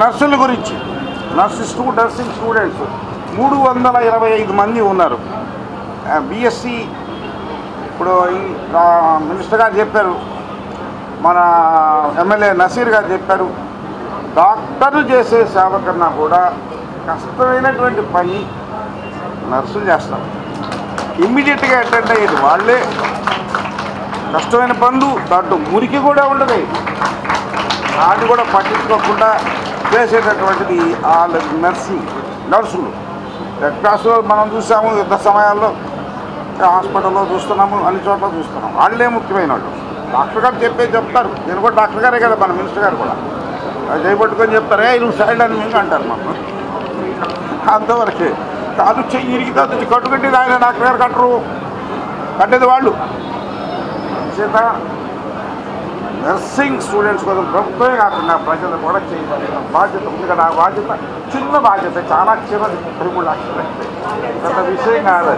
నర్సుల గురించి nursing students 325 మంది ఉన్నారు. బీఎస్సీ ఇప్పుడు మినిస్టర్ గారు చెప్పారు, మన ఎమ్మెల్యే నసీర్ గారు చెప్పారు, డాక్టర్లు చేసే సేవ కన్నా కూడా కష్టమైనటువంటి పని నర్సులు చేస్తారు. ఇమ్మీడియట్గా అటెండ్ అయ్యేది వాళ్ళే. కష్టమైన పనులు దాంట్లో మురికి కూడా ఉండదు, వాటిని కూడా పట్టించుకోకుండా చేసేటటువంటిది వాళ్ళ నర్సులు. రెడ్ క్రాస్లో మనం చూసాము, యుద్ధ సమయాల్లో హాస్పిటల్లో చూస్తున్నాము, అన్ని చోట్ల చూస్తున్నాము. వాళ్ళే ముఖ్యమైన వాళ్ళు. డాక్టర్ గారు చెప్తారు, నేను కూడా డాక్టర్ గారే కదా, మన మినిస్టర్ గారు కూడా చేయబట్టుకొని చెప్తారు, నువ్వు సైడ్ అని మీకు అంటారు. మనం అంతవరకే కాదు. చెయ్యి ఇరిగితే కట్టుకట్టేది ఆయన, డాక్టర్ గారు కట్టేది వాళ్ళు. చేత నర్సింగ్ స్టూడెంట్స్ కోసం ప్రభుత్వమే కాకుండా ప్రజలు కూడా చేయగలిగిన బాధ్యత ఉంది కదా. ఆ బాధ్యత చిన్న బాధ్యత, చాలా చిన్నది. 3 లక్షలు పెద్ద విషయం కాదు.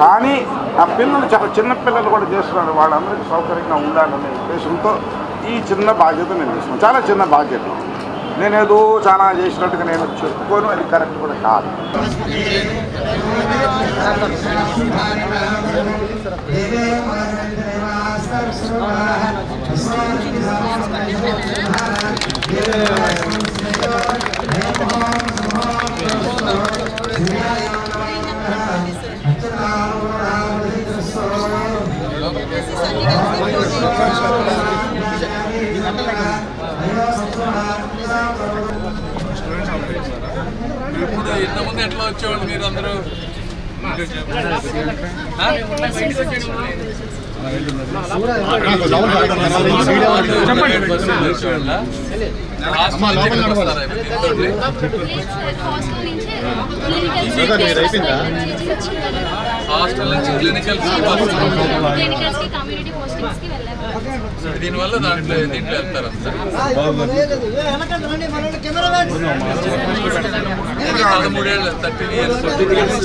కానీ ఆ పిల్లలు చాలా చిన్న పిల్లలు కూడా చేస్తున్నారు. వాళ్ళందరికీ సౌకర్యంగా ఉండాలనే ఉద్దేశంతో ఈ చిన్న బాధ్యత నేను తీసుకున్నాను. చాలా చిన్న బాధ్యత. నేనేదో చాలా చేసినట్టుగా నేను చెప్పుకోను, అది కరెక్ట్ కూడా కాదు. ఇప్పుడు ఇంతకుముందు ఎట్లా వచ్చేవాళ్ళు మీరు అందరూ? హాస్టల్ నుంచి క్లినికల్స్ దీనివల్ల దీంట్లో వెళ్తారు. 13 ఏళ్ళు 13 ఇయర్స్